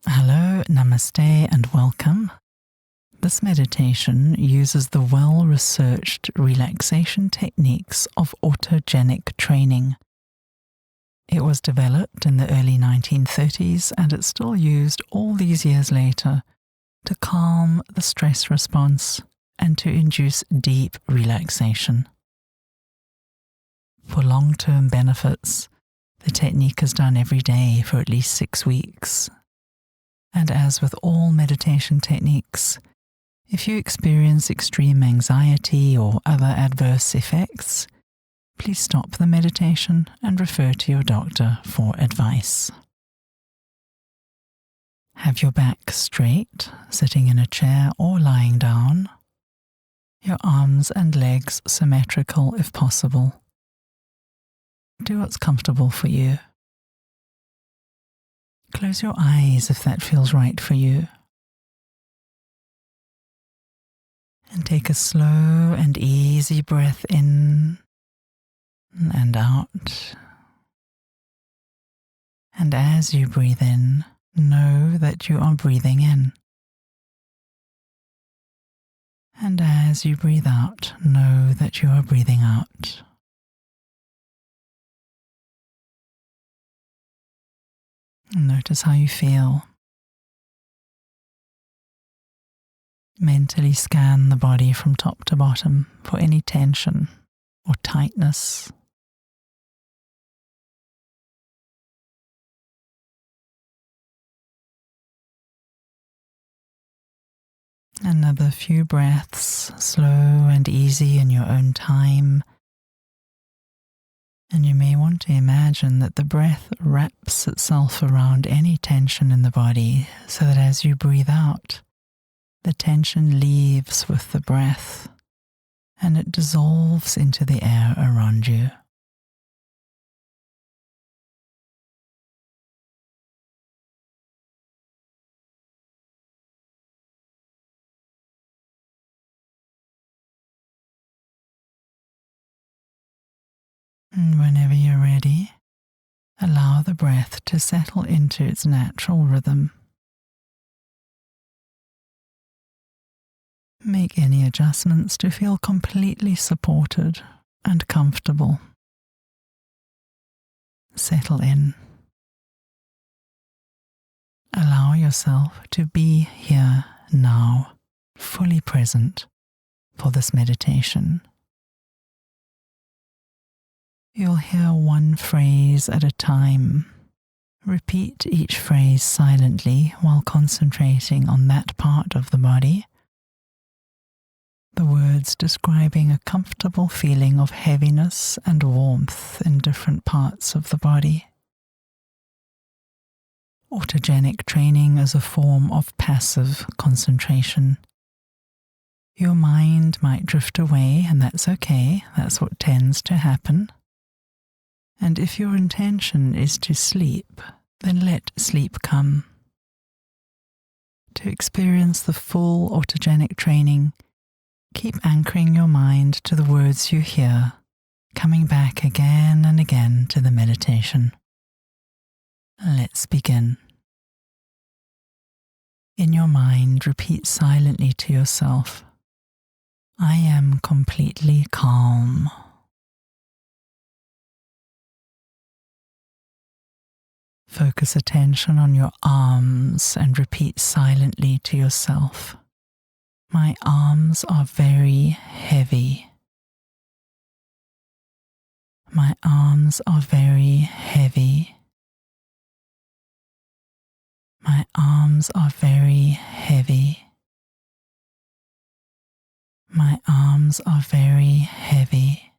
Hello, namaste, and welcome. This meditation uses the well-researched relaxation techniques of autogenic training. It was developed in the early 1930s and it's still used all these years later to calm the stress response and to induce deep relaxation. For long-term benefits, the technique is done every day for at least 6 weeks. And as with all meditation techniques, if you experience extreme anxiety or other adverse effects, please stop the meditation and refer to your doctor for advice. Have your back straight, sitting in a chair or lying down. Your arms and legs symmetrical if possible. Do what's comfortable for you. Close your eyes if that feels right for you. And take a slow and easy breath in and out. And as you breathe in, know that you are breathing in. And as you breathe out, know that you are breathing out. Notice how you feel. Mentally scan the body from top to bottom for any tension or tightness. Another few breaths, slow and easy in your own time. And you may want to imagine that the breath wraps itself around any tension in the body so that as you breathe out, the tension leaves with the breath and it dissolves into the air around you. And whenever you're ready, allow the breath to settle into its natural rhythm. Make any adjustments to feel completely supported and comfortable. Settle in. Allow yourself to be here now, fully present for this meditation. You'll hear one phrase at a time. Repeat each phrase silently while concentrating on that part of the body. The words describing a comfortable feeling of heaviness and warmth in different parts of the body. Autogenic training is a form of passive concentration. Your mind might drift away, and that's okay. That's what tends to happen. And if your intention is to sleep, then let sleep come. To experience the full autogenic training, keep anchoring your mind to the words you hear, coming back again and again to the meditation. Let's begin. In your mind, repeat silently to yourself, I am completely calm. Focus attention on your arms and repeat silently to yourself, my arms are very heavy. My arms are very heavy. My arms are very heavy. My arms are very heavy.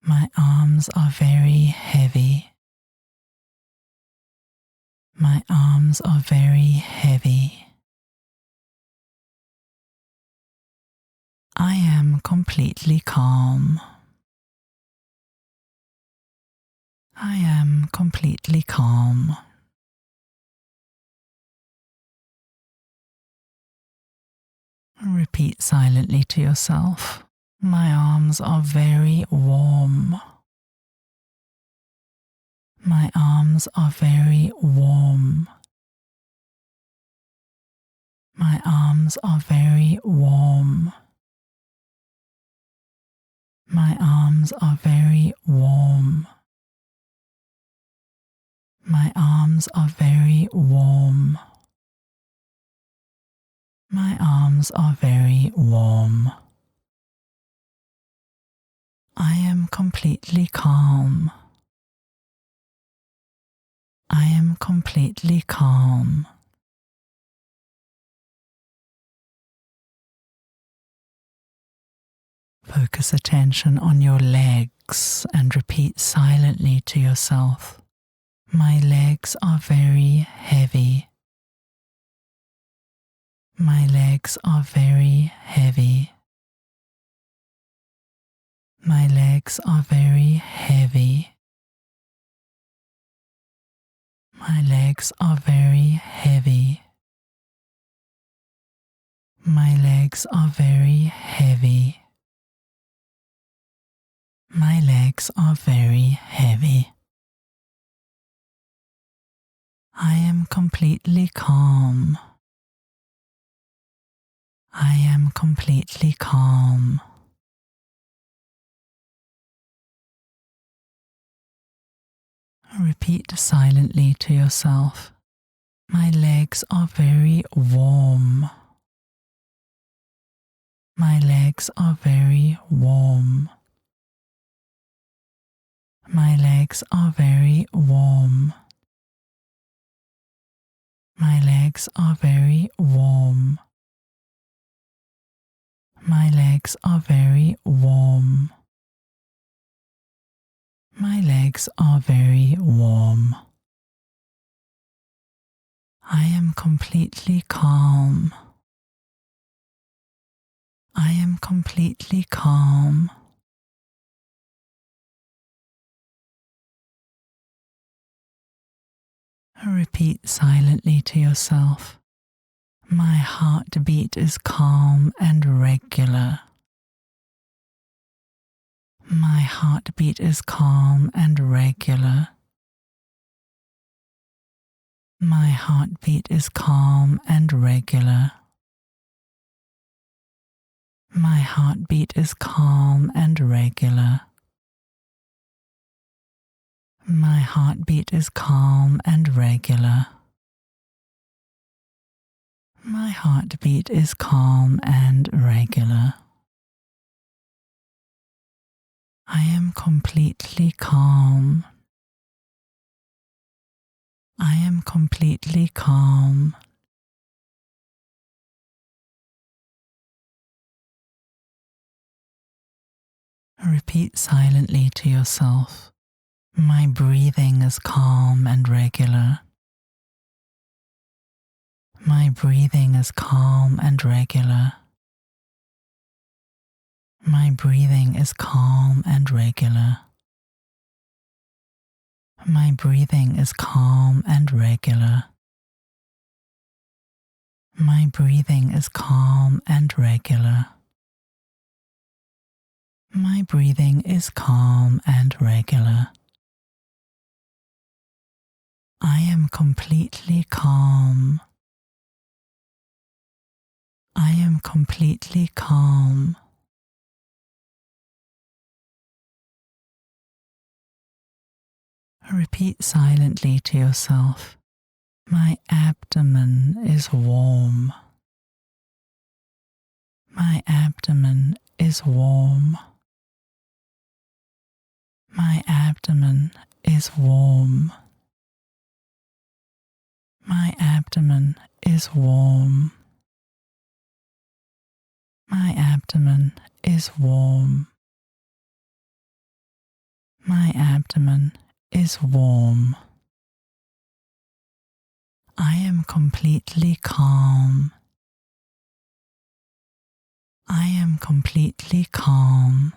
My arms are very heavy. My arms are very heavy. I am completely calm. I am completely calm. Repeat silently to yourself, my arms are very warm. My arms are very warm. My arms are very warm. My arms are very warm. My arms are very warm. My arms are very warm. I am completely calm. I am completely calm. Focus attention on your legs and repeat silently to yourself. My legs are very heavy. My legs are very heavy. My legs are very heavy. My legs are very heavy. My legs are very heavy. My legs are very heavy. I am completely calm. I am completely calm. Repeat silently to yourself. My legs are very warm. My legs are very warm. My legs are very warm. My legs are very warm. My legs are very warm. My legs are very warm. I am completely calm. I am completely calm. Repeat silently to yourself. My heartbeat is calm and regular. My heartbeat is calm and regular. My heartbeat is calm and regular. My heartbeat is calm and regular. My heartbeat is calm and regular. My heartbeat is calm and regular. I am completely calm. I am completely calm. Repeat silently to yourself. My breathing is calm and regular. My breathing is calm and regular. My breathing is calm and regular. My breathing is calm and regular. My breathing is calm and regular. My breathing is calm and regular. I am completely calm. I am completely calm. Repeat silently to yourself. My abdomen is warm. My abdomen is warm. My abdomen is warm. My abdomen is warm. My abdomen is warm. My abdomen is warm. I am completely calm. I am completely calm.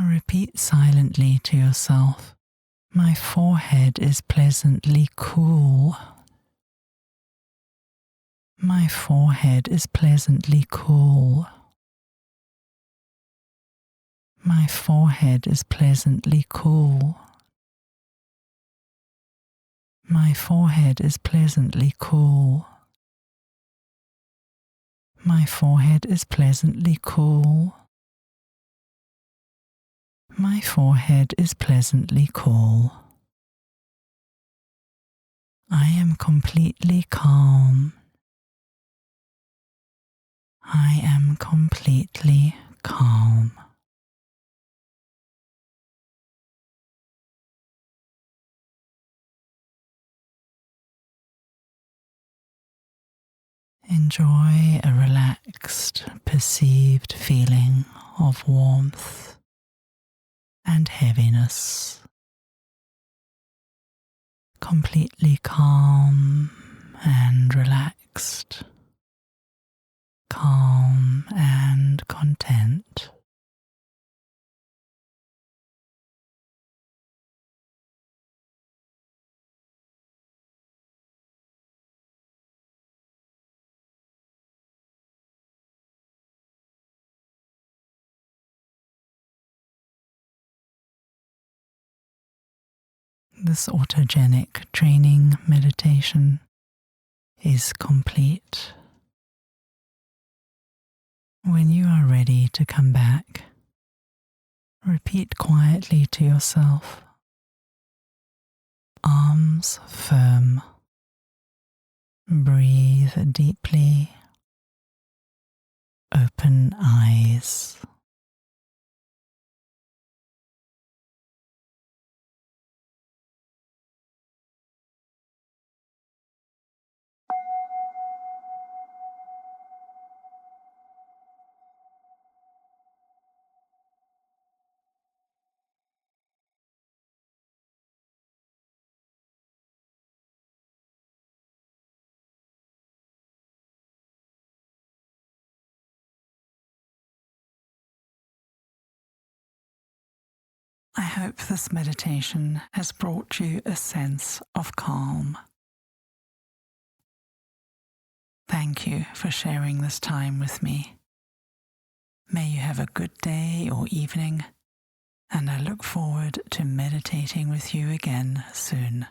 Repeat silently to yourself. My forehead is pleasantly cool. My forehead is pleasantly cool. My forehead is pleasantly cool. My forehead is pleasantly cool. My forehead is pleasantly cool. My forehead is pleasantly cool. I am completely calm. I am completely calm. Enjoy a relaxed, perceived feeling of warmth and heaviness. Completely calm and relaxed. Calm and content. This autogenic training meditation is complete. When you are ready to come back, repeat quietly to yourself, arms firm, breathe deeply, open eyes. I hope this meditation has brought you a sense of calm. Thank you for sharing this time with me. May you have a good day or evening, and I look forward to meditating with you again soon.